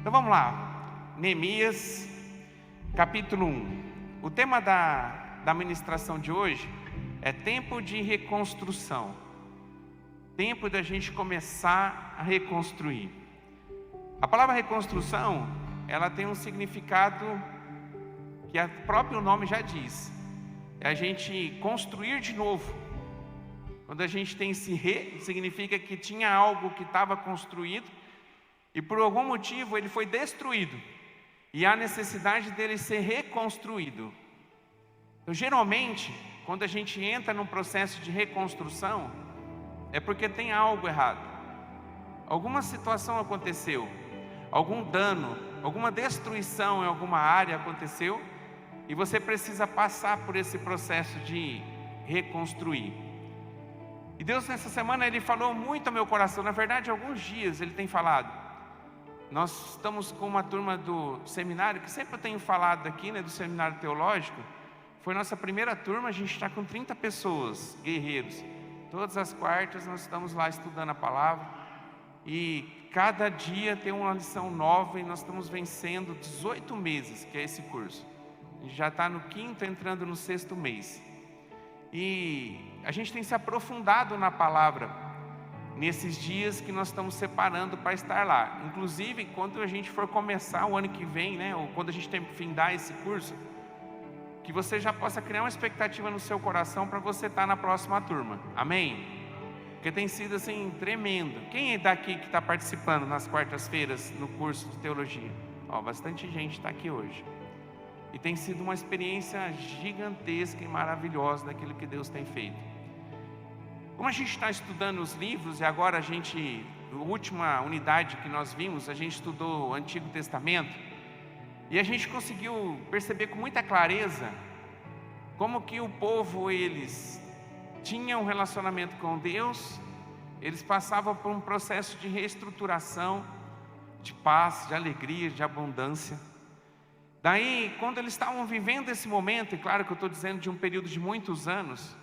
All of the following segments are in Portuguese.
Então vamos lá, Neemias, capítulo 1. O tema da ministração de hoje é tempo de reconstrução. Tempo da gente começar a reconstruir. A palavra reconstrução, ela tem um significado que o próprio nome já diz. É a gente construir de novo. Quando a gente tem esse significa que tinha algo que estava construído e por algum motivo ele foi destruído. E há necessidade dele ser reconstruído. Então, geralmente, quando a gente entra num processo de reconstrução, é porque tem algo errado. Alguma situação aconteceu, algum dano, alguma destruição em alguma área aconteceu, e você precisa passar por esse processo de reconstruir. E Deus nessa semana Ele falou muito ao meu coração. Na verdade, alguns dias Ele tem falado. Nós estamos com uma turma do seminário, que sempre eu tenho falado aqui, do seminário teológico. Foi nossa primeira turma, a gente está com 30 pessoas, guerreiros. Todas as quartas nós estamos lá estudando a palavra. E cada dia tem uma lição nova e nós estamos vencendo 18 meses, que é esse curso. A gente já está no 5º, entrando no 6º mês. E a gente tem se aprofundado na palavra nesses dias que nós estamos separando para estar lá. Inclusive, quando a gente for começar o ano que vem, ou quando a gente tem que findar esse curso, que você já possa criar uma expectativa no seu coração para você estar na próxima turma. Amém? Porque tem sido assim, tremendo. Quem é daqui que está participando nas quartas-feiras no curso de teologia? Bastante gente está aqui hoje. E tem sido uma experiência gigantesca e maravilhosa daquilo que Deus tem feito. Como a gente está estudando os livros, e agora a última unidade que nós vimos, a gente estudou o Antigo Testamento, e a gente conseguiu perceber com muita clareza como que o povo, eles tinham um relacionamento com Deus, eles passavam por um processo de reestruturação, de paz, de alegria, de abundância. Daí, quando eles estavam vivendo esse momento, e claro que eu estou dizendo de um período de muitos anos,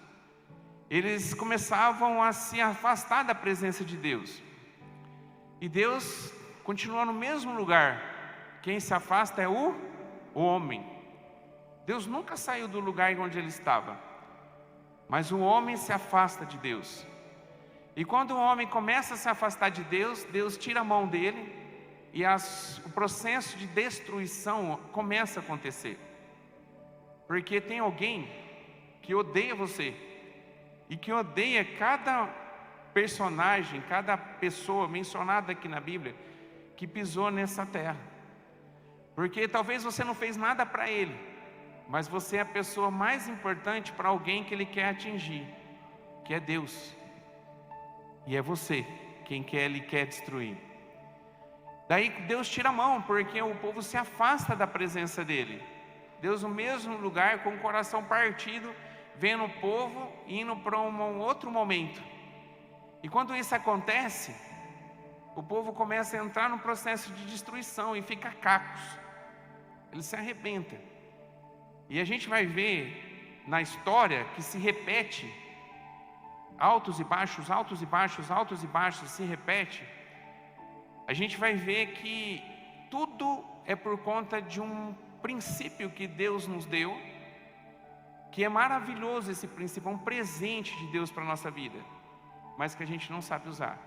eles começavam a se afastar da presença de Deus. E Deus continua no mesmo lugar. Quem se afasta é o homem. Deus nunca saiu do lugar onde ele estava. Mas o homem se afasta de Deus. E quando o homem começa a se afastar de Deus, Deus tira a mão dele e o processo de destruição começa a acontecer. Porque tem alguém que odeia você e que odeia cada personagem, cada pessoa mencionada aqui na Bíblia que pisou nessa terra. Porque talvez você não fez nada para ele, mas você é a pessoa mais importante para alguém que ele quer atingir, que é Deus. E é você quem ele quer destruir. Daí Deus tira a mão, porque o povo se afasta da presença dele. Deus no mesmo lugar, com o coração partido, vendo o povo indo para um outro momento. E quando isso acontece, o povo começa a entrar num processo de destruição e fica cacos. Ele se arrebenta. E a gente vai ver na história que se repete, altos e baixos, altos e baixos, altos e baixos, se repete. A gente vai ver que tudo é por conta de um princípio que Deus nos deu, que é maravilhoso esse princípio, é um presente de Deus para a nossa vida, mas que a gente não sabe usar,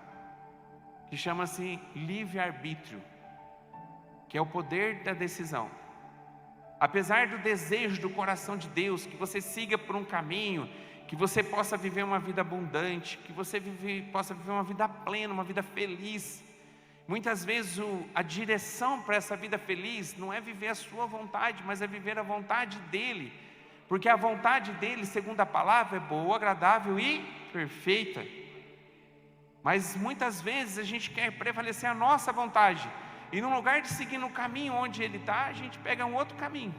que chama-se livre-arbítrio, que é o poder da decisão. Apesar do desejo do coração de Deus, que você siga por um caminho, que você possa viver uma vida abundante, que você possa viver uma vida plena, uma vida feliz. Muitas vezes a direção para essa vida feliz não é viver a sua vontade, mas é viver a vontade dEle. Porque a vontade dEle, segundo a palavra, é boa, agradável e perfeita. Mas muitas vezes a gente quer prevalecer a nossa vontade. E no lugar de seguir no caminho onde Ele está, a gente pega um outro caminho.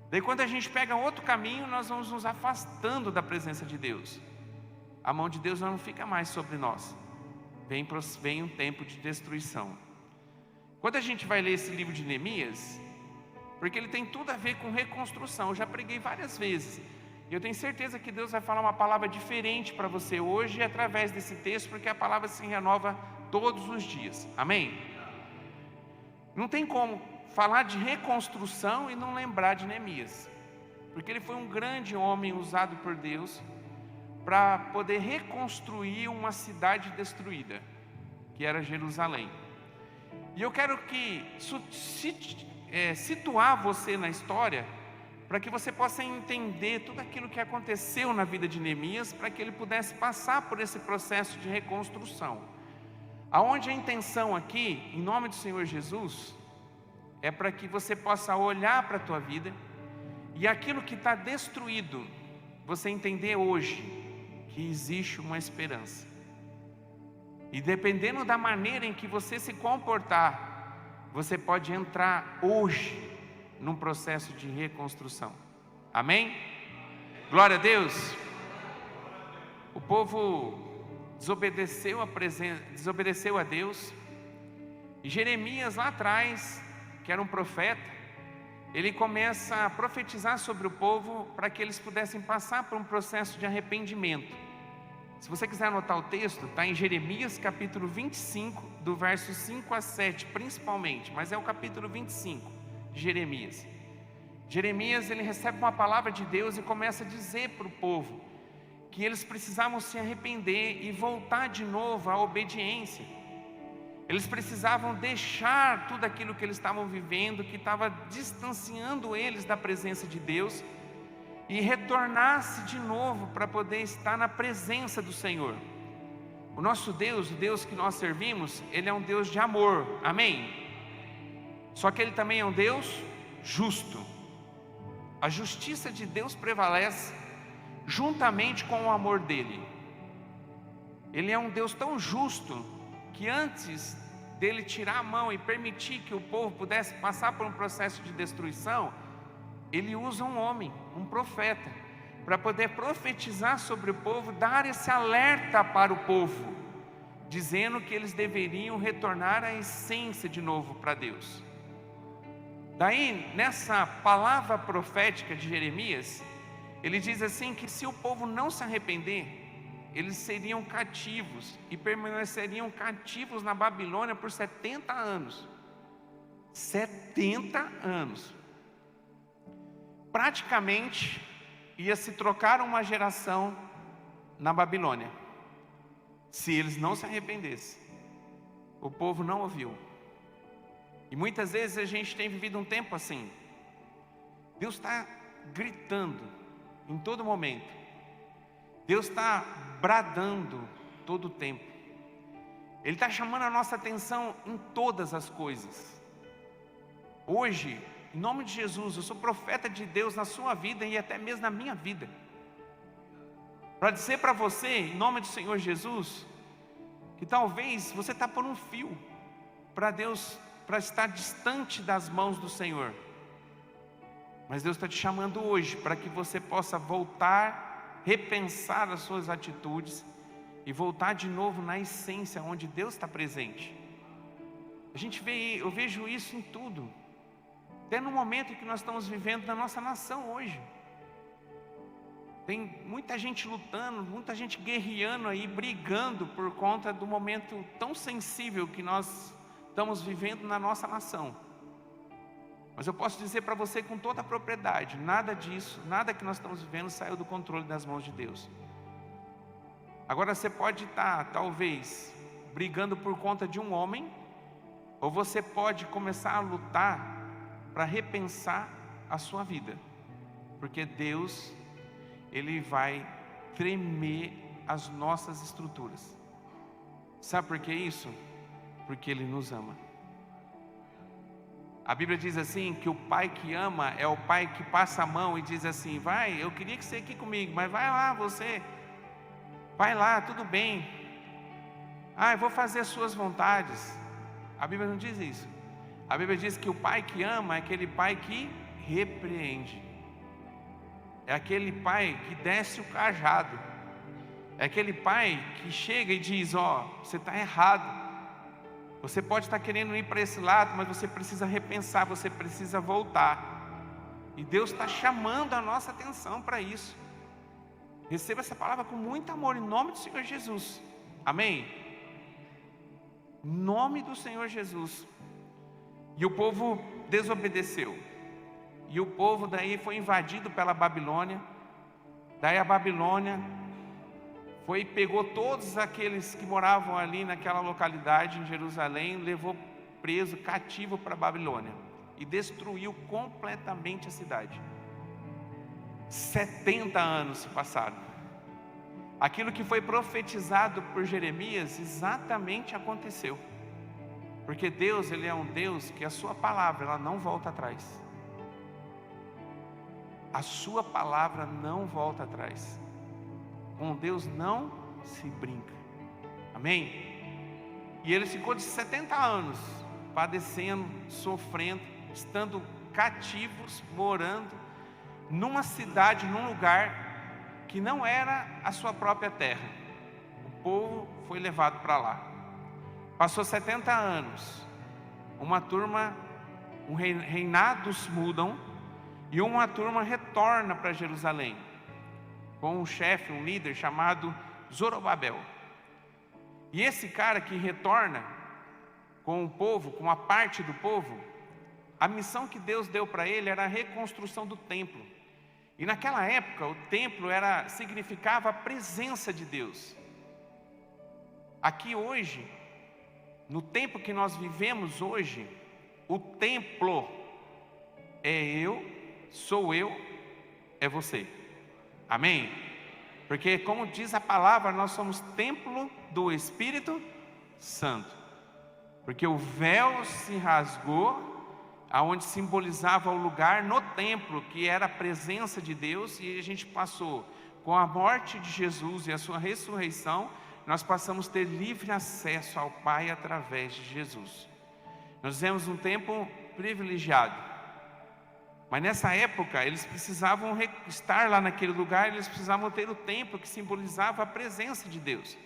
Daí quando a gente pega outro caminho, nós vamos nos afastando da presença de Deus. A mão de Deus não fica mais sobre nós. Vem um tempo de destruição. Quando a gente vai ler esse livro de Neemias, porque ele tem tudo a ver com reconstrução. Eu já preguei várias vezes. E eu tenho certeza que Deus vai falar uma palavra diferente para você hoje através desse texto, porque a palavra se renova todos os dias. Amém? Não tem como falar de reconstrução e não lembrar de Neemias, porque ele foi um grande homem usado por Deus para poder reconstruir uma cidade destruída, que era Jerusalém. E eu quero situar você na história, para que você possa entender tudo aquilo que aconteceu na vida de Neemias, para que ele pudesse passar por esse processo de reconstrução. Aonde a intenção aqui, em nome do Senhor Jesus, é para que você possa olhar para a tua vida, e aquilo que está destruído, você entender hoje, que existe uma esperança. E dependendo da maneira em que você se comportar, você pode entrar hoje num processo de reconstrução. Amém? Glória a Deus. O povo desobedeceu a Deus. E Jeremias lá atrás, que era um profeta, ele começa a profetizar sobre o povo para que eles pudessem passar por um processo de arrependimento. Se você quiser anotar o texto, está em Jeremias capítulo 25, do verso 5 a 7 principalmente, mas é o capítulo 25 de Jeremias. Jeremias, ele recebe uma palavra de Deus e começa a dizer para o povo que eles precisavam se arrepender e voltar de novo à obediência. Eles precisavam deixar tudo aquilo que eles estavam vivendo, que estava distanciando eles da presença de Deus, e retornar-se de novo para poder estar na presença do Senhor. O nosso Deus, o Deus que nós servimos, Ele é um Deus de amor, amém? Só que Ele também é um Deus justo. A justiça de Deus prevalece juntamente com o amor dEle. Ele é um Deus tão justo que antes dEle tirar a mão e permitir que o povo pudesse passar por um processo de destruição, Ele usa um homem, um profeta, para poder profetizar sobre o povo, dar esse alerta para o povo, dizendo que eles deveriam retornar à essência de novo para Deus. Daí, nessa palavra profética de Jeremias, ele diz assim que se o povo não se arrepender, eles seriam cativos e permaneceriam cativos na Babilônia por 70 anos. 70 anos. Praticamente ia se trocar uma geração na Babilônia, se eles não se arrependessem. O povo não ouviu. E muitas vezes a gente tem vivido um tempo assim. Deus está gritando em todo momento. Deus está bradando todo o tempo. Ele está chamando a nossa atenção em todas as coisas. Hoje, em nome de Jesus, eu sou profeta de Deus na sua vida e até mesmo na minha vida, para dizer para você, em nome do Senhor Jesus, que talvez você está por um fio para Deus, para estar distante das mãos do Senhor. Mas Deus está te chamando hoje para que você possa voltar, repensar as suas atitudes e voltar de novo na essência onde Deus está presente. Eu vejo isso em tudo. Até no momento que nós estamos vivendo na nossa nação hoje. Tem muita gente lutando, muita gente guerreando aí, brigando por conta do momento tão sensível que nós estamos vivendo na nossa nação. Mas eu posso dizer para você com toda a propriedade, nada disso, nada que nós estamos vivendo saiu do controle das mãos de Deus. Agora você pode estar, talvez, brigando por conta de um homem, ou você pode começar a lutar para repensar a sua vida, porque Deus, Ele vai tremer as nossas estruturas. Sabe por que isso? Porque Ele nos ama. A Bíblia diz assim, que o pai que ama é o pai que passa a mão e diz assim, vai, eu queria que você aqui comigo, mas vai lá você, vai lá, tudo bem, eu vou fazer as suas vontades. A Bíblia não diz isso. A Bíblia diz que o pai que ama é aquele pai que repreende. É aquele pai que desce o cajado. É aquele pai que chega e diz, você está errado. Você pode estar querendo ir para esse lado, mas você precisa repensar, você precisa voltar. E Deus está chamando a nossa atenção para isso. Receba essa palavra com muito amor, em nome do Senhor Jesus. Amém? Em nome do Senhor Jesus. E o povo desobedeceu. E o povo daí foi invadido pela Babilônia. Daí a Babilônia foi e pegou todos aqueles que moravam ali naquela localidade em Jerusalém, levou preso, cativo para a Babilônia e destruiu completamente a cidade. 70 anos se passaram. Aquilo que foi profetizado por Jeremias exatamente aconteceu. Porque Deus, Ele é um Deus que a sua palavra, ela não volta atrás. A sua palavra não volta atrás. Com Deus não se brinca. Amém? E ele ficou de 70 anos padecendo, sofrendo, estando cativos, morando numa cidade, num lugar que não era a sua própria terra. O povo foi levado para lá. Passou 70 anos. Uma turma, reinados mudam e uma turma retorna para Jerusalém, com um chefe, um líder chamado Zorobabel. E esse cara que retorna com o povo, com a parte do povo, a missão que Deus deu para ele era a reconstrução do templo. E naquela época o templo significava a presença de Deus. Aqui hoje, no tempo que nós vivemos hoje, o templo é eu, sou eu, é você. Amém? Porque como diz a palavra, nós somos templo do Espírito Santo. Porque o véu se rasgou, aonde simbolizava o lugar no templo, que era a presença de Deus, e a gente passou, com a morte de Jesus e a sua ressurreição, nós passamos a ter livre acesso ao Pai através de Jesus. Nós vivemos um tempo privilegiado. Mas nessa época, eles precisavam estar lá naquele lugar, eles precisavam ter o templo que simbolizava a presença de Deus.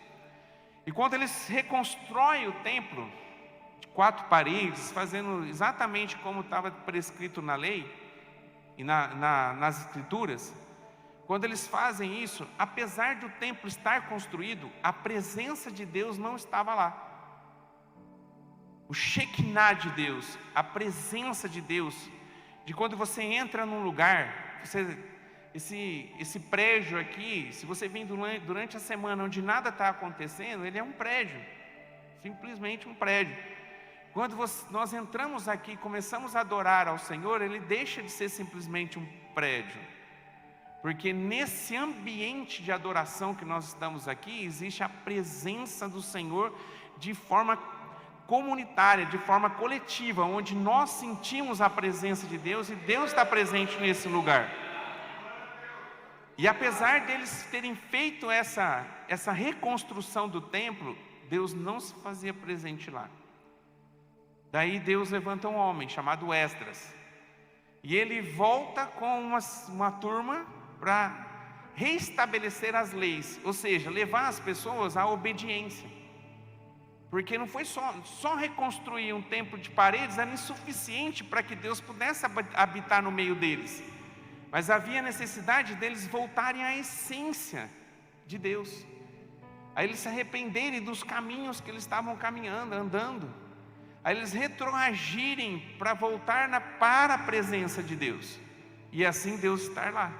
E quando eles reconstroem o templo, de 4 paredes, fazendo exatamente como estava prescrito na lei e nas escrituras, quando eles fazem isso, apesar do templo estar construído, a presença de Deus não estava lá. O Shekinah de Deus, a presença de Deus, de quando você entra num lugar, esse prédio aqui, se você vem durante a semana onde nada está acontecendo, ele é um prédio, simplesmente um prédio. Quando nós entramos aqui e começamos a adorar ao Senhor, ele deixa de ser simplesmente um prédio, porque nesse ambiente de adoração que nós estamos aqui, existe a presença do Senhor de forma comunitária, de forma coletiva, onde nós sentimos a presença de Deus e Deus está presente nesse lugar. E apesar deles terem feito essa reconstrução do templo, Deus não se fazia presente lá. Daí Deus levanta um homem chamado Esdras, e ele volta com uma turma para reestabelecer as leis, ou seja, levar as pessoas à obediência. Porque não foi só reconstruir um templo de paredes, era insuficiente para que Deus pudesse habitar no meio deles. Mas havia necessidade deles voltarem à essência de Deus. A eles se arrependerem dos caminhos que eles estavam caminhando, andando. A eles retroagirem para voltar para a presença de Deus. E assim Deus estar lá.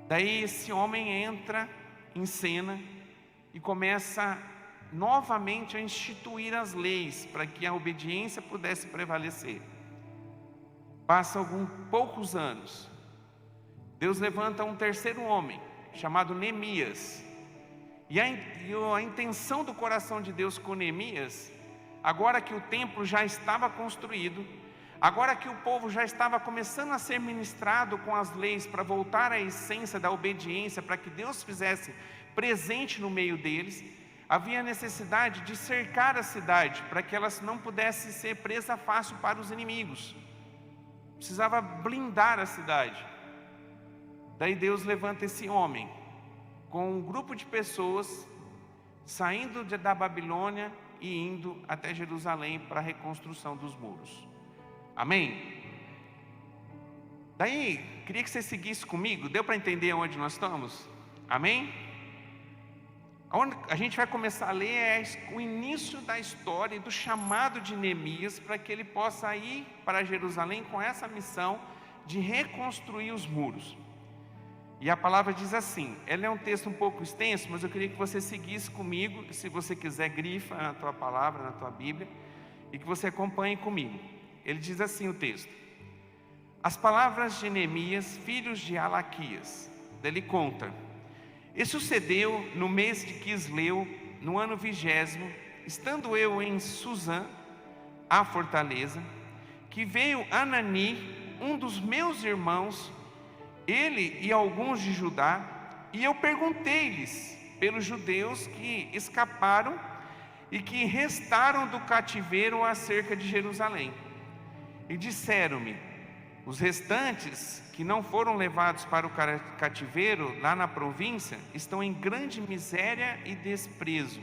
Daí esse homem entra em cena e começa novamente a instituir as leis para que a obediência pudesse prevalecer. Passa poucos anos, Deus levanta um terceiro homem chamado Neemias, e a intenção do coração de Deus com Neemias, agora que o templo já estava construído, agora que o povo já estava começando a ser ministrado com as leis para voltar à essência da obediência, para que Deus fizesse presente no meio deles, havia necessidade de cercar a cidade, para que elas não pudessem ser presa fácil para os inimigos. Precisava blindar a cidade. Daí Deus levanta esse homem, com um grupo de pessoas, saindo da Babilônia e indo até Jerusalém para a reconstrução dos muros. Amém? Daí, queria que você seguisse comigo. Deu para entender onde nós estamos? Amém? Onde a gente vai começar a ler é o início da história e do chamado de Neemias para que ele possa ir para Jerusalém com essa missão de reconstruir os muros. E a palavra diz assim, ela é um texto um pouco extenso, mas eu queria que você seguisse comigo, se você quiser grifa na tua palavra, na tua Bíblia, e que você acompanhe comigo. Ele diz assim o texto: as palavras de Neemias, filhos de Alaquias. Ele conta: e sucedeu no mês de Quisleu, no ano 20º, estando eu em Susã, a fortaleza, que veio Anani, um dos meus irmãos, ele e alguns de Judá, e eu perguntei-lhes pelos judeus que escaparam e que restaram do cativeiro acerca de Jerusalém. E disseram-me: os restantes que não foram levados para o cativeiro lá na província estão em grande miséria e desprezo,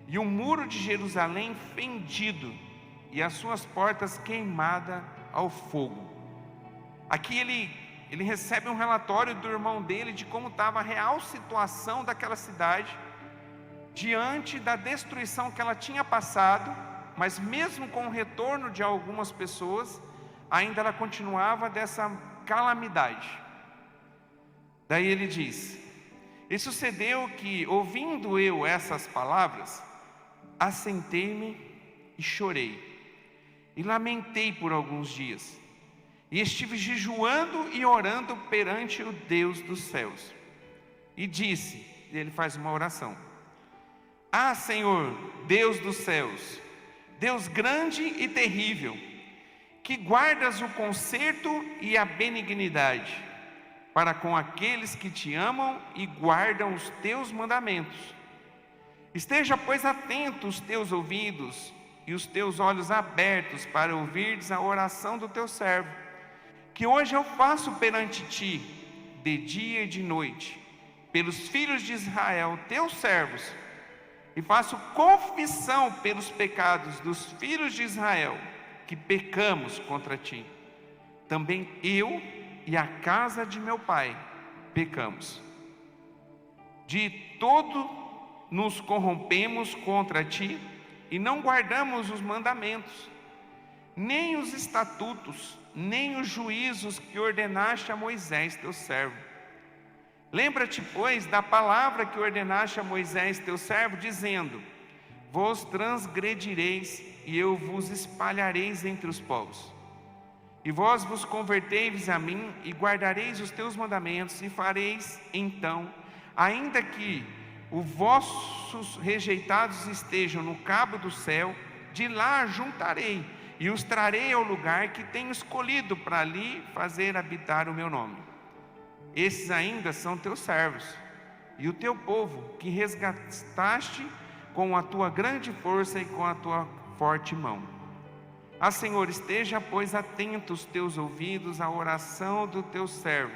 e o muro de Jerusalém fendido, e as suas portas queimadas ao fogo. Aqui ele recebe um relatório do irmão dele de como estava a real situação daquela cidade, diante da destruição que ela tinha passado, mas mesmo com o retorno de algumas pessoas, ainda ela continuava dessa calamidade. Daí ele diz: e sucedeu que, ouvindo eu essas palavras, assentei-me e chorei, e lamentei por alguns dias, e estive jejuando e orando perante o Deus dos céus. E disse, ele faz uma oração: ah, Senhor, Deus dos céus, Deus grande e terrível, que guardas o conserto e a benignidade para com aqueles que te amam e guardam os teus mandamentos. Esteja, pois, atento os teus ouvidos e os teus olhos abertos para ouvires a oração do teu servo, que hoje eu faço perante ti, de dia e de noite, pelos filhos de Israel, teus servos, e faço confissão pelos pecados dos filhos de Israel, que pecamos contra ti. Também eu e a casa de meu pai pecamos. De todo nos corrompemos contra ti e não guardamos os mandamentos, nem os estatutos, nem os juízos que ordenaste a Moisés teu servo. Lembra-te, pois, da palavra que ordenaste a Moisés teu servo, dizendo: vos transgredireis e eu vos espalhareis entre os povos. E vós vos converteis a mim e guardareis os teus mandamentos, e fareis então, ainda que os vossos rejeitados estejam no cabo do céu, de lá juntarei e os trarei ao lugar que tenho escolhido para ali fazer habitar o meu nome. Esses ainda são teus servos e o teu povo, que resgataste com a tua grande força e com a tua forte mão. Ah, Senhor, esteja, pois, atento os teus ouvidos à oração do teu servo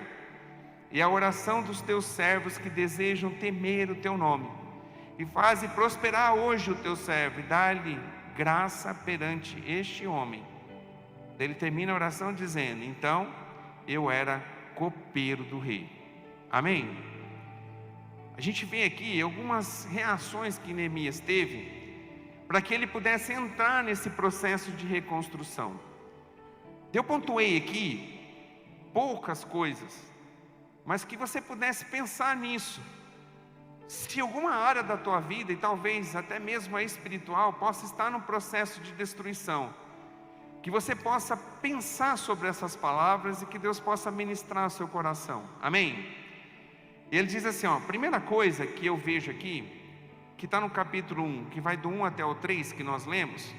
e à oração dos teus servos que desejam temer o teu nome, e faze prosperar hoje o teu servo, e dá-lhe graça perante este homem. Ele termina a oração dizendo: então eu era copeiro do rei. Amém? A gente vê aqui algumas reações que Neemias teve para que ele pudesse entrar nesse processo de reconstrução. Eu pontuei aqui poucas coisas, mas que você pudesse pensar nisso. Se alguma área da tua vida, e talvez até mesmo a espiritual, possa estar num processo de destruição, que você possa pensar sobre essas palavras e que Deus possa ministrar ao seu coração. Amém? E ele diz assim, ó, a primeira coisa que eu vejo aqui, que está no capítulo 1, que vai do 1 até o 3, que nós lemos,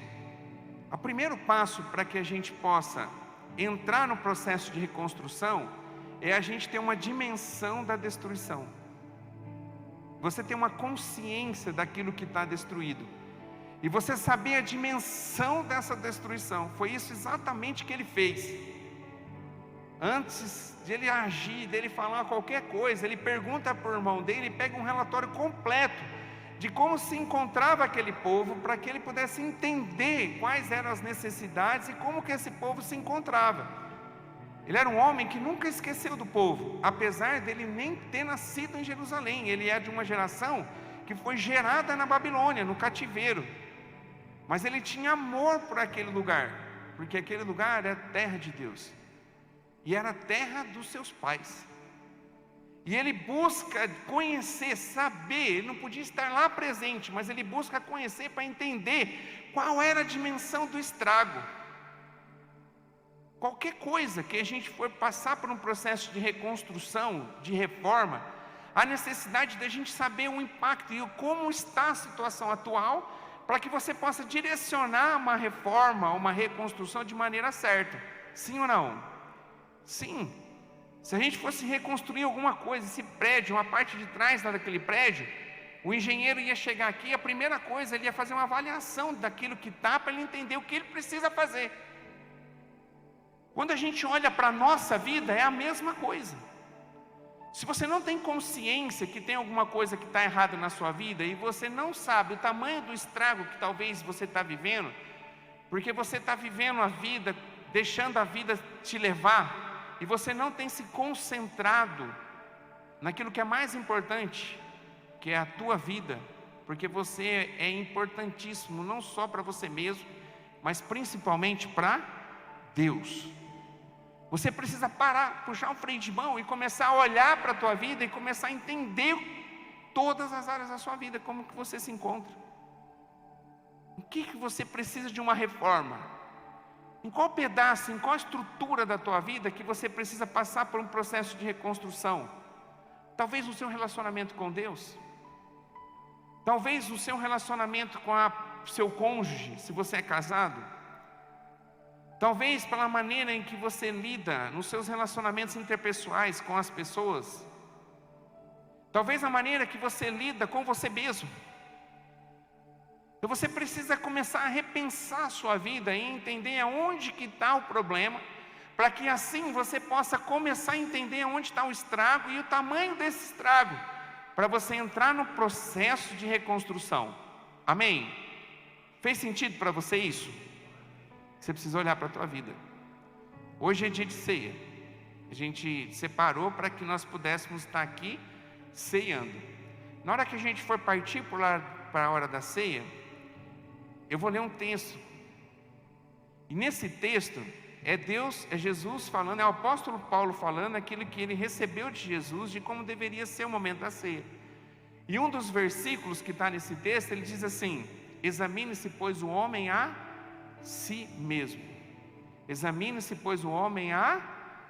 o primeiro passo para que a gente possa entrar no processo de reconstrução é a gente ter uma dimensão da destruição. Você ter uma consciência daquilo que está destruído, e você saber a dimensão dessa destruição. Foi isso exatamente que ele fez. Antes de ele agir, dele falar qualquer coisa, ele pergunta para o irmão dele, e pega um relatório completo de como se encontrava aquele povo, para que ele pudesse entender quais eram as necessidades e como que esse povo se encontrava. Ele era um homem que nunca esqueceu do povo, apesar dele nem ter nascido em Jerusalém. Ele é de uma geração que foi gerada na Babilônia, no cativeiro. Mas ele tinha amor por aquele lugar, porque aquele lugar era terra de Deus, e era a terra dos seus pais. E ele busca conhecer, saber, ele não podia estar lá presente, mas ele busca conhecer para entender qual era a dimensão do estrago. Qualquer coisa que a gente for passar por um processo de reconstrução, de reforma, a necessidade da gente saber o impacto e como está a situação atual, para que você possa direcionar uma reforma, uma reconstrução de maneira certa. Sim ou não? Sim. Se a gente fosse reconstruir alguma coisa, esse prédio, uma parte de trás daquele prédio, o engenheiro ia chegar aqui, a primeira coisa, ele ia fazer uma avaliação daquilo que está, para ele entender o que ele precisa fazer. Quando a gente olha para a nossa vida, é a mesma coisa. Se você não tem consciência que tem alguma coisa que está errada na sua vida, e você não sabe o tamanho do estrago que talvez você está vivendo, porque você está vivendo a vida, deixando a vida te levar, e você não tem se concentrado naquilo que é mais importante, que é a tua vida, porque você é importantíssimo, não só para você mesmo, mas principalmente para Deus. Você precisa parar, puxar um freio de mão e começar a olhar para a tua vida e começar a entender todas as áreas da sua vida, como que você se encontra. O que você precisa de uma reforma? Em qual pedaço, em qual estrutura da tua vida que você precisa passar por um processo de reconstrução? Talvez no seu relacionamento com Deus. Talvez no seu relacionamento com seu cônjuge, se você é casado. Talvez pela maneira em que você lida nos seus relacionamentos interpessoais com as pessoas. Talvez a maneira que você lida com você mesmo. Então você precisa começar a repensar a sua vida e entender aonde que está o problema, para que assim você possa começar a entender aonde está o estrago e o tamanho desse estrago, para você entrar no processo de reconstrução. Amém? Fez sentido para você isso? Você precisa olhar para a tua vida. Hoje é dia de ceia. A gente separou para que nós pudéssemos estar aqui ceando. Na hora que a gente for partir para a hora da ceia, eu vou ler um texto. E nesse texto é Jesus falando, é o apóstolo Paulo falando aquilo que ele recebeu de Jesus, de como deveria ser o momento da ceia. E um dos versículos que está nesse texto, ele diz assim: examine-se, pois, o homem a si mesmo. Examine-se, pois, o homem a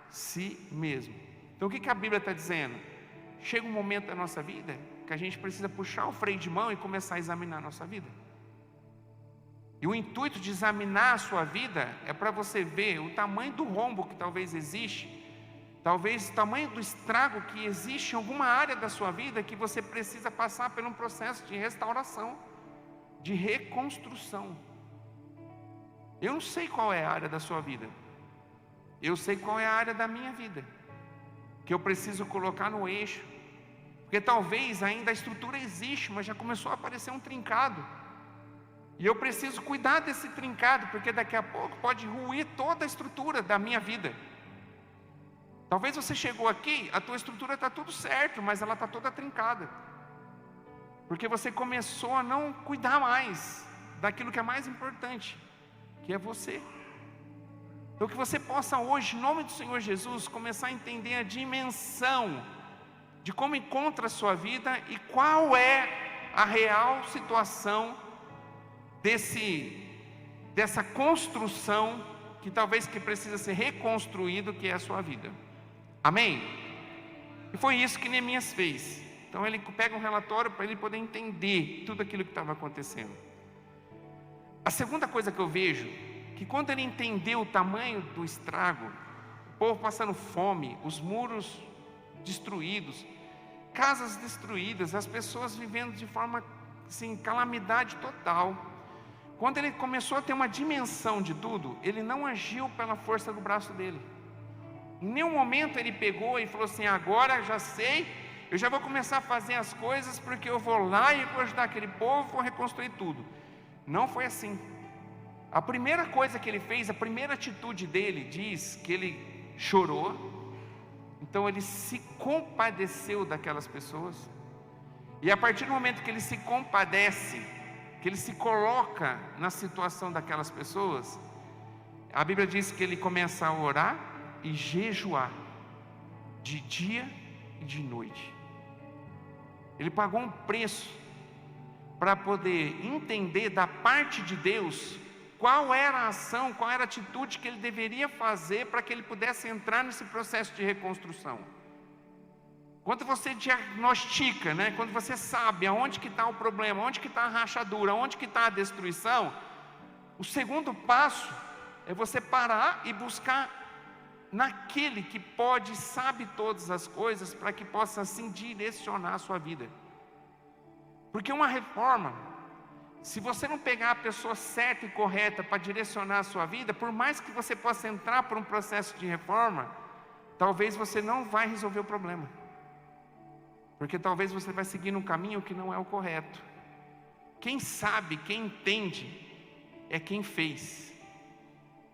si mesmo. Então o que a Bíblia está dizendo? Chega um momento da nossa vida que a gente precisa puxar o freio de mão e começar a examinar a nossa vida. E o intuito de examinar a sua vida é para você ver o tamanho do rombo que talvez existe, talvez o tamanho do estrago que existe em alguma área da sua vida, que você precisa passar por um processo de restauração, de reconstrução. Eu não sei qual é a área da sua vida, eu sei qual é a área da minha vida, que eu preciso colocar no eixo, porque talvez ainda a estrutura existe, mas já começou a aparecer um trincado, e eu preciso cuidar desse trincado, porque daqui a pouco pode ruir toda a estrutura da minha vida. Talvez você chegou aqui, a tua estrutura está tudo certo, mas ela está toda trincada, porque você começou a não cuidar mais daquilo que é mais importante, que é você. Então que você possa hoje, em nome do Senhor Jesus, começar a entender a dimensão de como encontra a sua vida e qual é a real situação dessa construção que talvez que precisa ser reconstruído, que é a sua vida. Amém? E foi isso que Neemias fez. Então ele pega um relatório para ele poder entender tudo aquilo que estava acontecendo. A segunda coisa que eu vejo, que quando ele entendeu o tamanho do estrago, o povo passando fome, os muros destruídos, casas destruídas, as pessoas vivendo de forma assim, calamidade total. Quando ele começou a ter uma dimensão de tudo, ele não agiu pela força do braço dele. Em nenhum momento ele pegou e falou assim: agora já sei, eu já vou começar a fazer as coisas, porque eu vou lá e vou ajudar aquele povo, vou reconstruir tudo. Não foi assim. A primeira coisa que ele fez, a primeira atitude dele, diz que ele chorou. Então ele se compadeceu daquelas pessoas. E a partir do momento que ele se compadece, que ele se coloca na situação daquelas pessoas, a Bíblia diz que ele começa a orar e jejuar, de dia e de noite. Ele pagou um preço para poder entender da parte de Deus qual era a ação, qual era a atitude que ele deveria fazer para que ele pudesse entrar nesse processo de reconstrução. Quando você diagnostica, quando você sabe aonde que está o problema, onde que está a rachadura, onde que está a destruição, o segundo passo é você parar e buscar naquele que pode e sabe todas as coisas, para que possa assim direcionar a sua vida. Porque uma reforma, se você não pegar a pessoa certa e correta para direcionar a sua vida, por mais que você possa entrar por um processo de reforma, talvez você não vai resolver o problema. Porque talvez você vai seguir num caminho que não é o correto. Quem sabe, quem entende, é quem fez.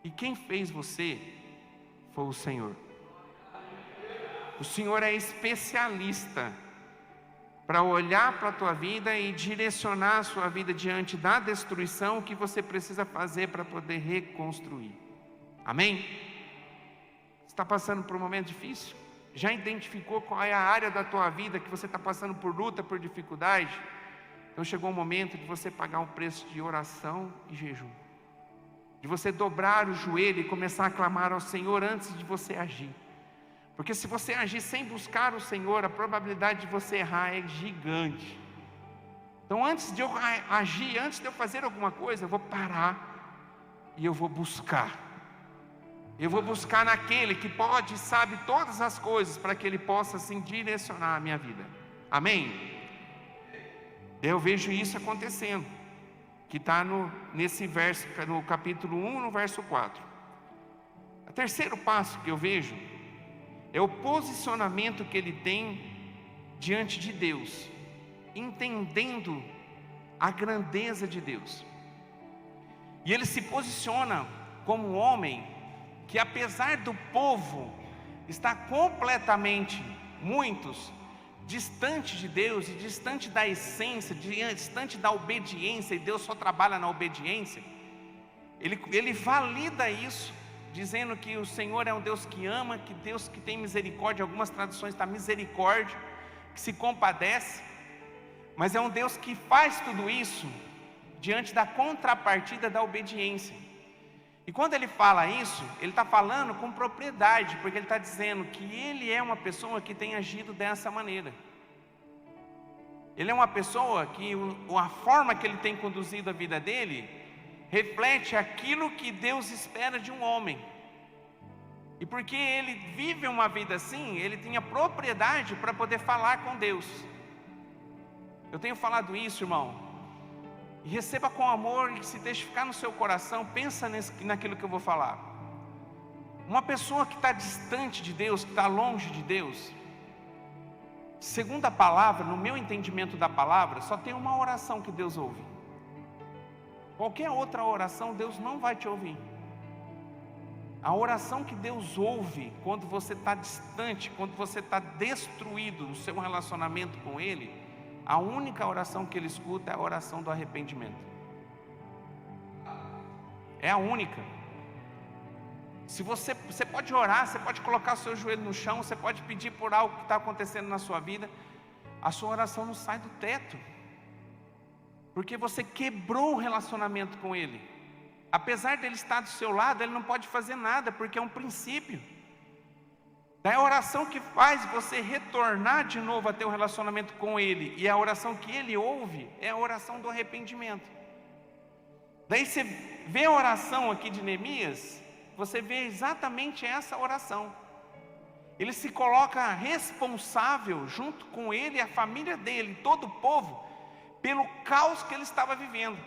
E quem fez você foi o Senhor. O Senhor é especialista para olhar para a tua vida e direcionar a sua vida diante da destruição, o que você precisa fazer para poder reconstruir. Amém? Você está passando por um momento difícil? Já identificou qual é a área da tua vida que você está passando por luta, por dificuldade? Então chegou o momento de você pagar um preço de oração e jejum, de você dobrar o joelho e começar a clamar ao Senhor antes de você agir. Porque se você agir sem buscar o Senhor, a probabilidade de você errar é gigante. Então antes de eu agir, antes de eu fazer alguma coisa, eu vou parar e eu vou buscar. Eu vou buscar naquele que pode e sabe todas as coisas, para que ele possa assim direcionar a minha vida. Amém? Eu vejo isso acontecendo, que está nesse verso, no capítulo 1, no verso 4. O terceiro passo que eu vejo é o posicionamento que ele tem diante de Deus, entendendo a grandeza de Deus. E ele se posiciona como um homem que, apesar do povo estar completamente, muitos, distante de Deus e distante da essência, distante da obediência, e Deus só trabalha na obediência, ele valida isso, dizendo que o Senhor é um Deus que ama, que Deus que tem misericórdia, algumas traduções está misericórdia, que se compadece, mas é um Deus que faz tudo isso diante da contrapartida da obediência. E quando ele fala isso, ele está falando com propriedade, porque ele está dizendo que ele é uma pessoa que tem agido dessa maneira. Ele é uma pessoa que a forma que ele tem conduzido a vida dele reflete aquilo que Deus espera de um homem. E porque ele vive uma vida assim, ele tem a propriedade para poder falar com Deus. Eu tenho falado isso, irmão. E receba com amor e se deixe ficar no seu coração. Pensa naquilo que eu vou falar. Uma pessoa que está distante de Deus, que está longe de Deus, segundo a palavra, no meu entendimento da palavra, só tem uma oração que Deus ouve. Qualquer outra oração Deus não vai te ouvir. A oração que Deus ouve quando você está distante, quando você está destruído no seu relacionamento com Ele, a única oração que Ele escuta é a oração do arrependimento. É a única. Se você pode orar, você pode colocar o seu joelho no chão, você pode pedir por algo que está acontecendo na sua vida, a sua oração não sai do teto, porque você quebrou o relacionamento com Ele. Apesar dele estar do seu lado, Ele não pode fazer nada, porque é um princípio. É a oração que faz você retornar de novo a ter um relacionamento com Ele, e a oração que Ele ouve é a oração do arrependimento. Daí você vê a oração aqui de Neemias, você vê exatamente essa oração. Ele se coloca responsável, junto com ele, a família dele, todo o povo, pelo caos que ele estava vivendo.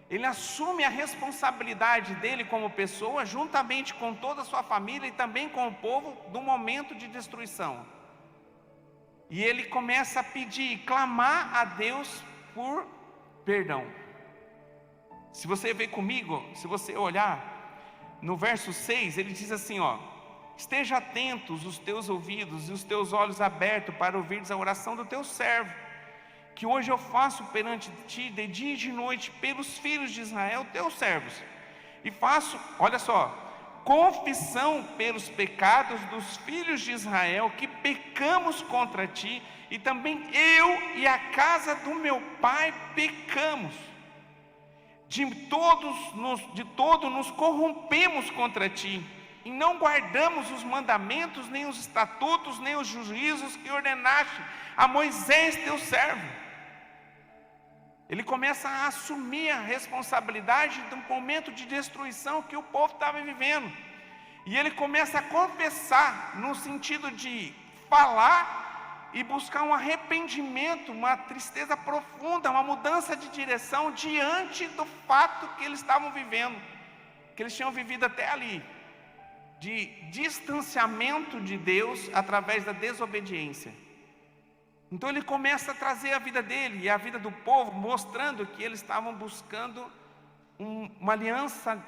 Ele assume a responsabilidade dele como pessoa, juntamente com toda a sua família e também com o povo, do momento de destruição. E ele começa a pedir, clamar a Deus por perdão. Se você ver comigo, se você olhar, no verso 6, ele diz assim, esteja atentos os teus ouvidos e os teus olhos abertos para ouvires a oração do teu servo, que hoje eu faço perante ti de dia e de noite pelos filhos de Israel, teus servos. E faço, olha só, confissão pelos pecados dos filhos de Israel, que pecamos contra ti, e também eu e a casa do meu pai pecamos. De todo nos corrompemos contra ti, e não guardamos os mandamentos, nem os estatutos, nem os juízos que ordenaste a Moisés teu servo. Ele começa a assumir a responsabilidade do momento de destruição que o povo estava vivendo. E ele começa a confessar, no sentido de falar e buscar um arrependimento, uma tristeza profunda, uma mudança de direção diante do fato que eles estavam vivendo, que eles tinham vivido até ali, de distanciamento de Deus através da desobediência. Então ele começa a trazer a vida dele e a vida do povo, mostrando que eles estavam buscando uma aliança,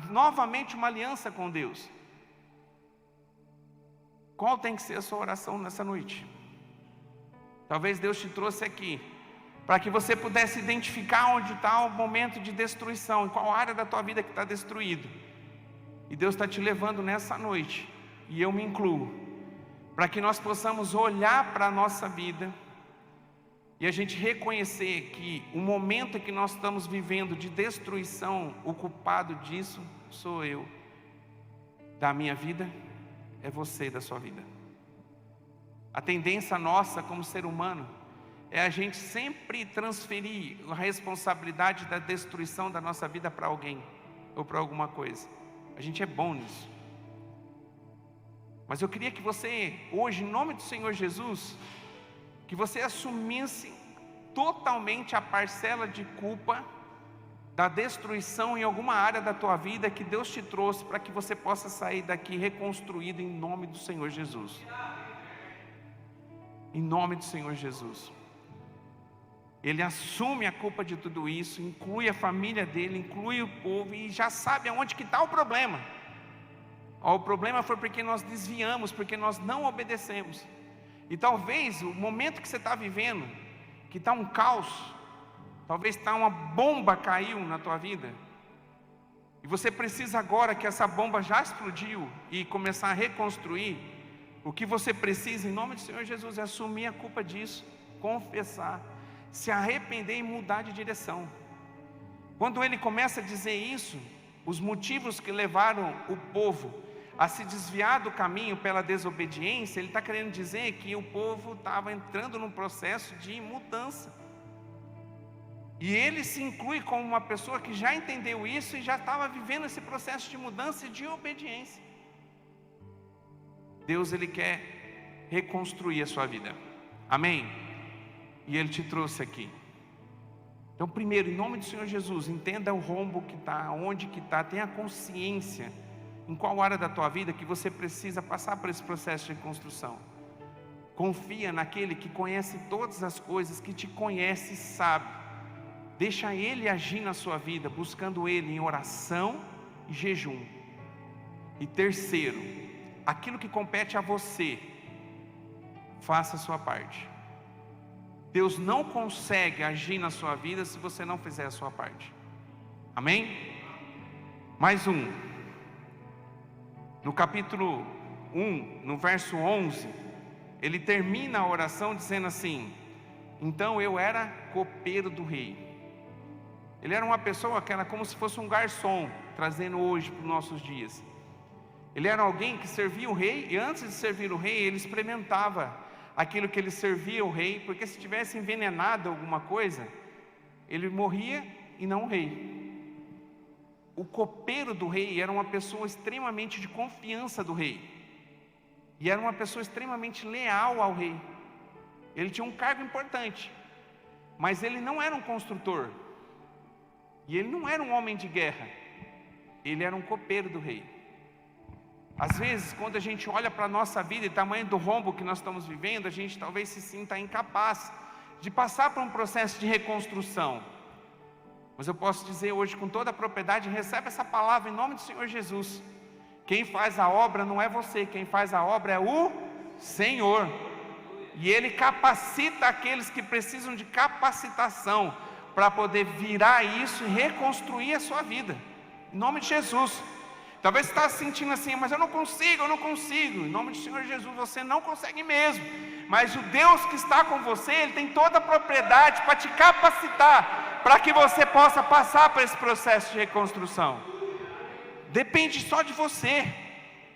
novamente uma aliança com Deus. Qual tem que ser a sua oração nessa noite? Talvez Deus te trouxe aqui para que você pudesse identificar onde está o momento de destruição, em qual área da tua vida que está destruído. E Deus está te levando nessa noite, e eu me incluo, para que nós possamos olhar para a nossa vida e a gente reconhecer que o momento que nós estamos vivendo de destruição, o culpado disso sou eu, da minha vida é você, da sua vida. A tendência nossa como ser humano é a gente sempre transferir a responsabilidade da destruição da nossa vida para alguém ou para alguma coisa. A gente é bom nisso. Mas eu queria que você, hoje, em nome do Senhor Jesus, que você assumisse totalmente a parcela de culpa da destruição em alguma área da tua vida que Deus te trouxe para que você possa sair daqui reconstruído em nome do Senhor Jesus. Em nome do Senhor Jesus. Ele assume a culpa de tudo isso, inclui a família dele, inclui o povo e já sabe aonde que está o problema. O problema foi porque nós desviamos, porque nós não obedecemos. E talvez o momento que você está vivendo, que está um caos, talvez está uma bomba caiu na tua vida, e você precisa agora que essa bomba já explodiu e começar a reconstruir. O que você precisa, em nome do Senhor Jesus, é assumir a culpa disso, confessar, se arrepender e mudar de direção. Quando ele começa a dizer isso, os motivos que levaram o povo a se desviar do caminho pela desobediência, ele está querendo dizer que o povo estava entrando num processo de mudança. E ele se inclui como uma pessoa que já entendeu isso e já estava vivendo esse processo de mudança e de obediência. Deus, ele quer reconstruir a sua vida. Amém? E ele te trouxe aqui. Então, primeiro, em nome do Senhor Jesus, entenda o rombo que está, onde que está, tenha consciência em qual área da tua vida que você precisa passar por esse processo de reconstrução. Confia naquele que conhece todas as coisas, que te conhece e sabe. Deixa ele agir na sua vida, buscando ele em oração e jejum. E terceiro, aquilo que compete a você, faça a sua parte. Deus não consegue agir na sua vida se você não fizer a sua parte. Amém? Mais um. No capítulo 1, no verso 11, ele termina a oração dizendo assim: então eu era copeiro do rei. Ele era uma pessoa que era como se fosse um garçom, trazendo hoje para os nossos dias. Ele era alguém que servia o rei, e antes de servir o rei, ele experimentava aquilo que ele servia o rei, porque se tivesse envenenado alguma coisa, ele morria e não o rei. O copeiro do rei era uma pessoa extremamente de confiança do rei, e era uma pessoa extremamente leal ao rei. Ele tinha um cargo importante, mas ele não era um construtor, e ele não era um homem de guerra, ele era um copeiro do rei. Às vezes, quando a gente olha para a nossa vida e o tamanho do rombo que nós estamos vivendo, a gente talvez se sinta incapaz de passar por um processo de reconstrução. Mas eu posso dizer hoje com toda a propriedade, recebe essa palavra em nome do Senhor Jesus. Quem faz a obra não é você, quem faz a obra é o Senhor. E Ele capacita aqueles que precisam de capacitação para poder virar isso e reconstruir a sua vida. Em nome de Jesus. Talvez você está se sentindo assim, mas eu não consigo. Em nome do Senhor Jesus, você não consegue mesmo. Mas o Deus que está com você, Ele tem toda a propriedade para te capacitar, para que você possa passar por esse processo de reconstrução. Depende só de você.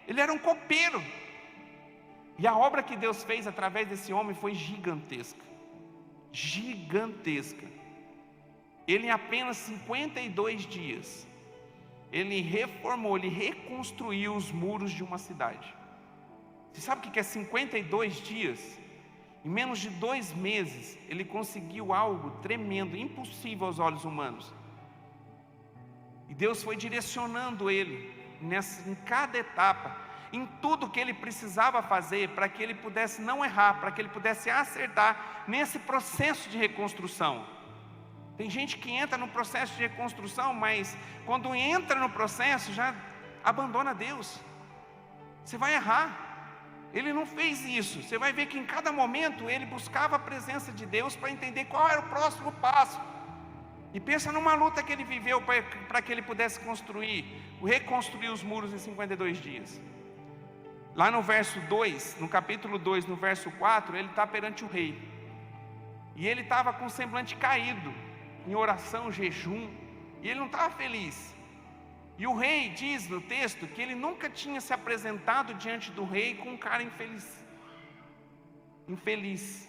Ele era um copeiro. E a obra que Deus fez através desse homem foi gigantesca. Gigantesca. Ele em apenas 52 dias, ele reformou, ele reconstruiu os muros de uma cidade. Você sabe o que é 52 dias? Em menos de 2 meses, ele conseguiu algo tremendo, impossível aos olhos humanos. E Deus foi direcionando ele em cada etapa, em tudo que ele precisava fazer, para que ele pudesse não errar, para que ele pudesse acertar nesse processo de reconstrução. Tem gente que entra no processo de reconstrução, mas quando entra no processo, já abandona Deus. Você vai errar. Ele não fez isso. Você vai ver que em cada momento ele buscava a presença de Deus para entender qual era o próximo passo. E pensa numa luta que ele viveu para que ele pudesse reconstruir os muros em 52 dias. Lá no verso 2, no capítulo 2, no verso 4, ele está perante o rei. E ele estava com o semblante caído, em oração, jejum, e ele não estava feliz. E o rei diz no texto que ele nunca tinha se apresentado diante do rei com um cara infeliz.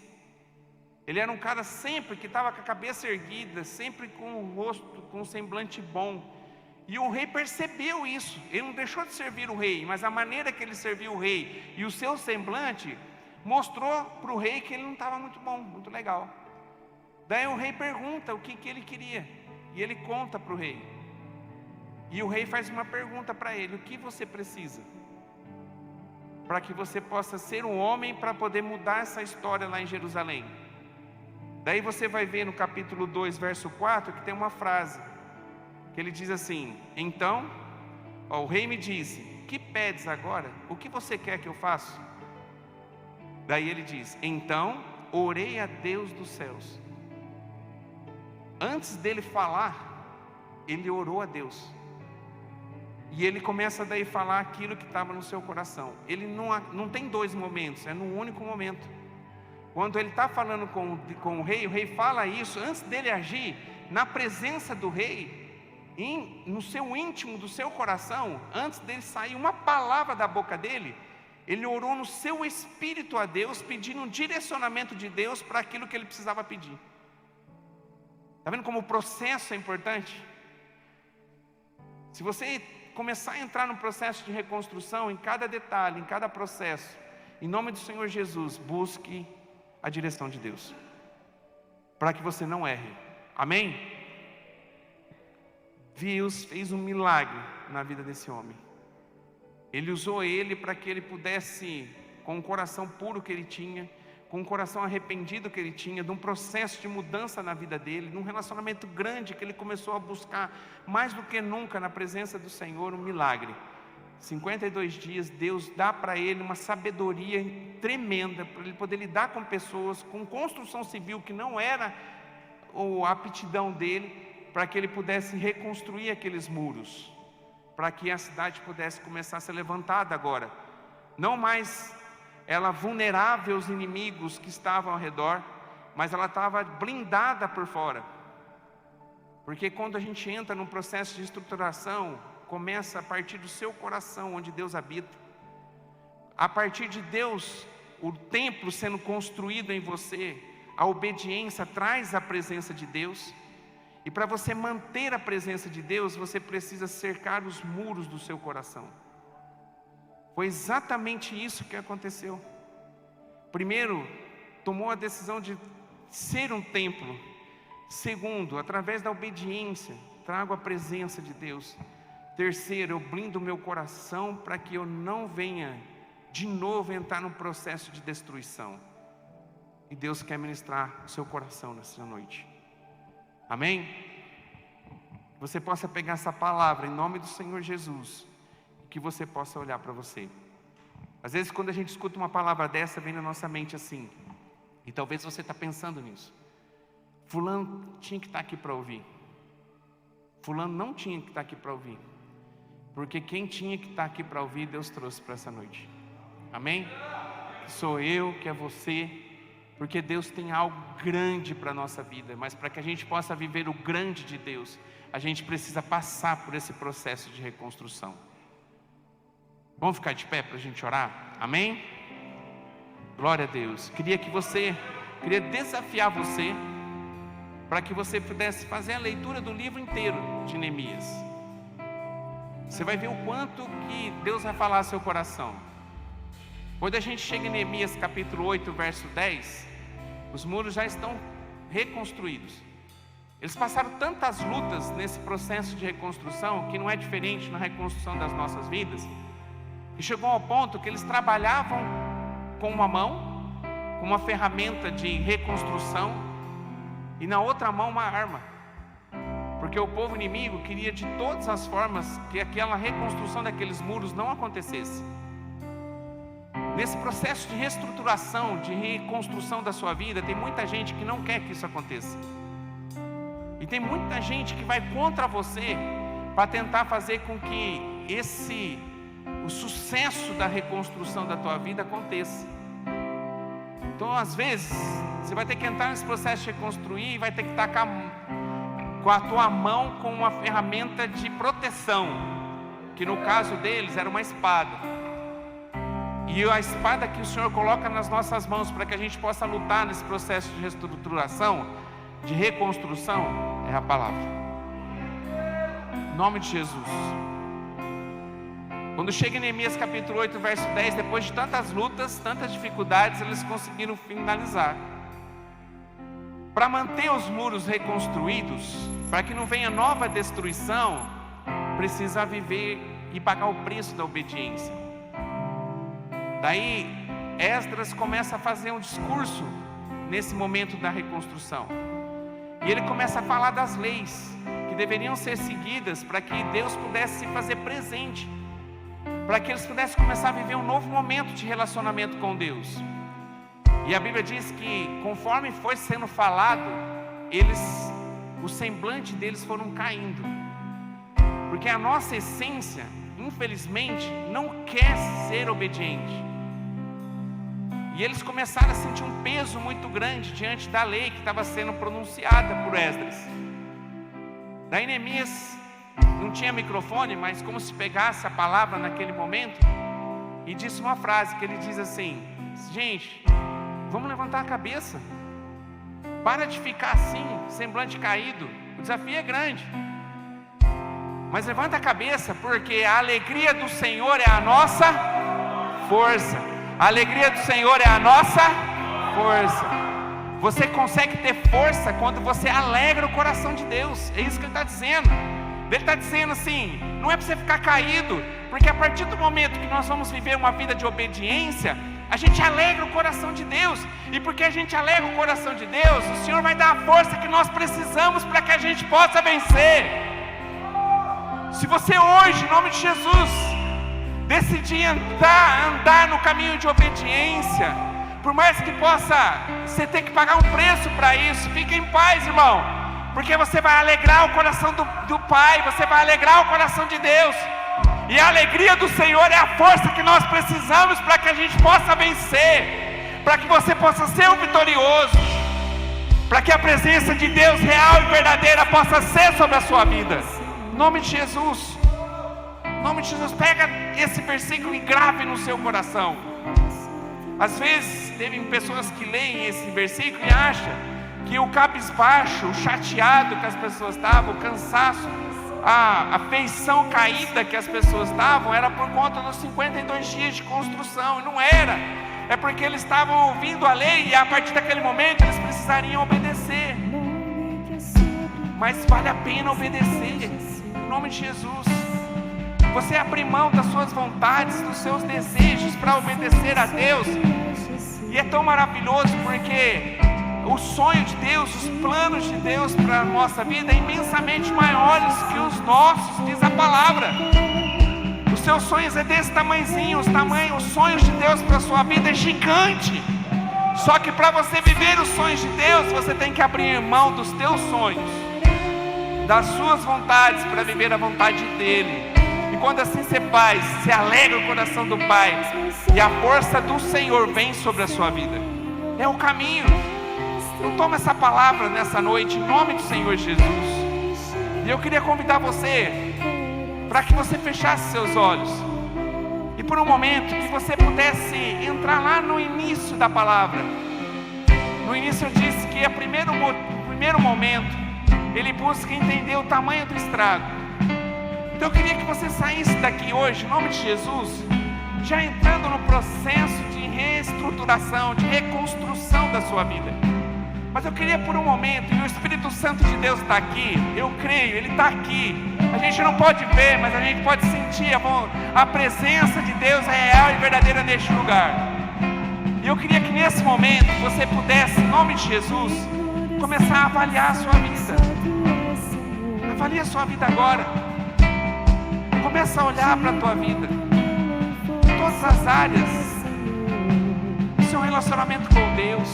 Ele era um cara sempre que estava com a cabeça erguida, sempre com o rosto, com um semblante bom. E o rei percebeu isso. Ele não deixou de servir o rei, mas a maneira que ele serviu o rei e o seu semblante mostrou para o rei que ele não estava muito bom, muito legal. Daí o rei pergunta o que ele queria, e ele conta para o rei. E o rei faz uma pergunta para ele: o que você precisa? Para que você possa ser um homem para poder mudar essa história lá em Jerusalém. Daí você vai ver no capítulo 2, verso 4, que tem uma frase, que ele diz assim: então, o rei me disse, que pedes agora? O que você quer que eu faça? Daí ele diz: então, orei a Deus dos céus. Antes dele falar, ele orou a Deus. E ele começa daí a falar aquilo que estava no seu coração. Ele não tem 2 momentos, é num único momento. Quando ele está falando com o rei fala isso, antes dele agir, na presença do rei, no seu íntimo, do seu coração, antes dele sair uma palavra da boca dele, ele orou no seu espírito a Deus, pedindo um direcionamento de Deus para aquilo que ele precisava pedir. Está vendo como o processo é importante? Se você começar a entrar no processo de reconstrução, em cada detalhe, em cada processo, em nome do Senhor Jesus, busque a direção de Deus, para que você não erre. Amém? Deus fez um milagre na vida desse homem. Ele usou ele para que ele pudesse, com o coração puro que ele tinha, com o coração arrependido que ele tinha, de um processo de mudança na vida dele, de um relacionamento grande que ele começou a buscar mais do que nunca na presença do Senhor, um milagre. 52 dias, Deus dá para ele uma sabedoria tremenda, para ele poder lidar com pessoas, com construção civil que não era a aptidão dele, para que ele pudesse reconstruir aqueles muros, para que a cidade pudesse começar a ser levantada agora, não mais ela vulnerável aos inimigos que estavam ao redor, mas ela estava blindada por fora. Porque quando a gente entra num processo de estruturação, começa a partir do seu coração, onde Deus habita. A partir de Deus, o templo sendo construído em você, a obediência traz a presença de Deus. E para você manter a presença de Deus, você precisa cercar os muros do seu coração. Foi exatamente isso que aconteceu. Primeiro, tomou a decisão de ser um templo. Segundo, através da obediência, trago a presença de Deus. Terceiro, eu blindo o meu coração para que eu não venha de novo entrar num processo de destruição. E Deus quer ministrar o seu coração nessa noite. Amém? Que você possa pegar essa palavra em nome do Senhor Jesus, que você possa olhar para você. Às vezes quando a gente escuta uma palavra dessa, vem na nossa mente assim: E talvez você está pensando nisso. Fulano tinha que estar aqui para ouvir. Fulano não tinha que estar aqui para ouvir. Porque quem tinha que estar aqui para ouvir, Deus trouxe para essa noite. Amém? Que sou eu, que é você. Porque Deus tem algo grande para a nossa vida. Mas para que a gente possa viver o grande de Deus, a gente precisa passar por esse processo de reconstrução. Vamos ficar de pé para a gente orar? Amém? Glória a Deus. Queria desafiar você, para que você pudesse fazer a leitura do livro inteiro de Neemias. Você vai ver o quanto que Deus vai falar ao seu coração. Quando a gente chega em Neemias capítulo 8, verso 10, os muros já estão reconstruídos. Eles passaram tantas lutas nesse processo de reconstrução, que não é diferente na reconstrução das nossas vidas, e chegou ao ponto que eles trabalhavam com uma mão, com uma ferramenta de reconstrução, e na outra mão uma arma, porque o povo inimigo queria de todas as formas que aquela reconstrução daqueles muros não acontecesse. Nesse processo de reestruturação, de reconstrução da sua vida, tem muita gente que não quer que isso aconteça, e tem muita gente que vai contra você para tentar fazer com que o sucesso da reconstrução da tua vida aconteça. Então, às vezes, você vai ter que entrar nesse processo de reconstruir e vai ter que estar com a tua mão com uma ferramenta de proteção, que no caso deles era uma espada. E a espada que o Senhor coloca nas nossas mãos para que a gente possa lutar nesse processo de reestruturação, de reconstrução, é a palavra. Em nome de Jesus. Quando chega em Neemias capítulo 8, verso 10, depois de tantas lutas, tantas dificuldades, eles conseguiram finalizar. Para manter os muros reconstruídos, para que não venha nova destruição, precisa viver e pagar o preço da obediência. Daí, Esdras começa a fazer um discurso nesse momento da reconstrução. E ele começa a falar das leis que deveriam ser seguidas para que Deus pudesse se fazer presente, para que eles pudessem começar a viver um novo momento de relacionamento com Deus. E a Bíblia diz que conforme foi sendo falado, o semblante deles foram caindo, porque a nossa essência, infelizmente, não quer ser obediente. E eles começaram a sentir um peso muito grande diante da lei que estava sendo pronunciada por Esdras. Daí Neemias não tinha microfone, mas como se pegasse a palavra naquele momento, e disse uma frase que ele diz assim: gente, vamos levantar a cabeça, para de ficar assim, semblante caído, o desafio é grande, mas levanta a cabeça, porque a alegria do Senhor é a nossa força. A alegria do Senhor é a nossa força. Você consegue ter força quando você alegra o coração de Deus. É isso que ele está dizendo. Ele está dizendo assim, não é para você ficar caído, porque a partir do momento que nós vamos viver uma vida de obediência, a gente alegra o coração de Deus. E porque a gente alegra o coração de Deus, o Senhor vai dar a força que nós precisamos para que a gente possa vencer. Se você hoje, em nome de Jesus, decidir andar no caminho de obediência, por mais que você ter que pagar um preço para isso, fique em paz, irmão, porque você vai alegrar o coração do Pai, você vai alegrar o coração de Deus, e a alegria do Senhor é a força que nós precisamos para que a gente possa vencer, para que você possa ser o vitorioso, para que a presença de Deus real e verdadeira possa ser sobre a sua vida. Em nome de Jesus. Em nome de Jesus, pega esse versículo e grave no seu coração. Às vezes, tem pessoas que leem esse versículo e acham que o cabisbaixo, o chateado que as pessoas estavam, o cansaço, a feição caída que as pessoas estavam, era por conta dos 52 dias de construção. E não era. É porque eles estavam ouvindo a lei e a partir daquele momento eles precisariam obedecer. Mas vale a pena obedecer. Em nome de Jesus. Você abrir mão das suas vontades, dos seus desejos para obedecer a Deus. E é tão maravilhoso porque o sonho de Deus, os planos de Deus para a nossa vida é imensamente maiores que os nossos, diz a palavra. Os seus sonhos é desse tamanhozinho, os sonhos de Deus para a sua vida é gigante. Só que para você viver os sonhos de Deus, você tem que abrir mão dos teus sonhos, das suas vontades, para viver a vontade dEle. E quando assim você faz, se alegra o coração do Pai, e a força do Senhor vem sobre a sua vida. É o caminho. Então toma essa palavra nessa noite, em nome do Senhor Jesus. E eu queria convidar você, para que você fechasse seus olhos, e por um momento, que você pudesse entrar lá no início da palavra. No início eu disse que o primeiro momento, ele busca entender o tamanho do estrago. Então eu queria que você saísse daqui hoje, em nome de Jesus, já entrando no processo de reestruturação, de reconstrução da sua vida. Mas eu queria por um momento, e o Espírito Santo de Deus está aqui, eu creio, Ele está aqui. A gente não pode ver, mas a gente pode sentir a presença de Deus real e verdadeira neste lugar. E eu queria que nesse momento você pudesse, em nome de Jesus, começar a avaliar a sua vida. Avalie a sua vida agora. Começa a olhar para a tua vida, em todas as áreas, o seu relacionamento com Deus,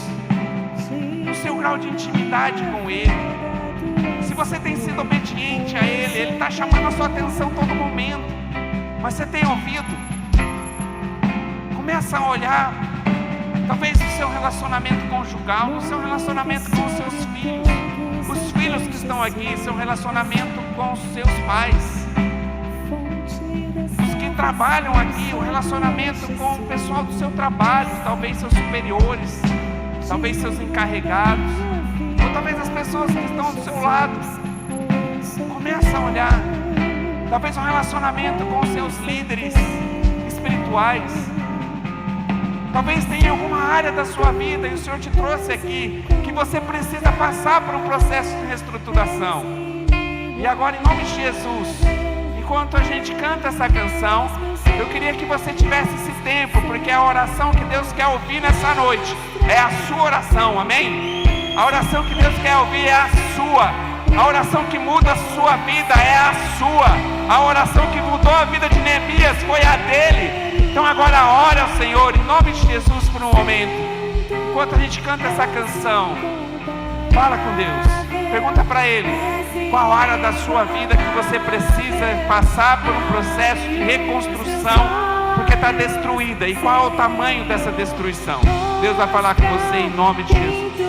o seu grau de intimidade com Ele. Se você tem sido obediente a Ele, Ele está chamando a sua atenção todo momento, mas você tem ouvido? Começa a olhar, talvez o seu relacionamento conjugal, o seu relacionamento com os seus filhos, os filhos que estão aqui, seu relacionamento com os seus pais, os que trabalham aqui, o relacionamento com o pessoal do seu trabalho, talvez seus superiores, talvez seus encarregados, ou talvez as pessoas que estão do seu lado. Começa a olhar, talvez um relacionamento com os seus líderes espirituais. Talvez tenha alguma área da sua vida, e o Senhor te trouxe aqui, que você precisa passar por um processo de reestruturação. E agora, em nome de Jesus, enquanto a gente canta essa canção, eu queria que você tivesse esse tempo, porque a oração que Deus quer ouvir nessa noite é a sua oração, amém? A oração que Deus quer ouvir é a sua. A oração que muda a sua vida é a sua. A oração que mudou a vida de Neemias foi a dele. Então agora ora ao Senhor, em nome de Jesus, por um momento. Enquanto a gente canta essa canção, fala com Deus. Pergunta para Ele, qual área da sua vida que você precisa passar por um processo de reconstrução, porque está destruída, e qual é o tamanho dessa destruição. Deus vai falar com você em nome de Jesus.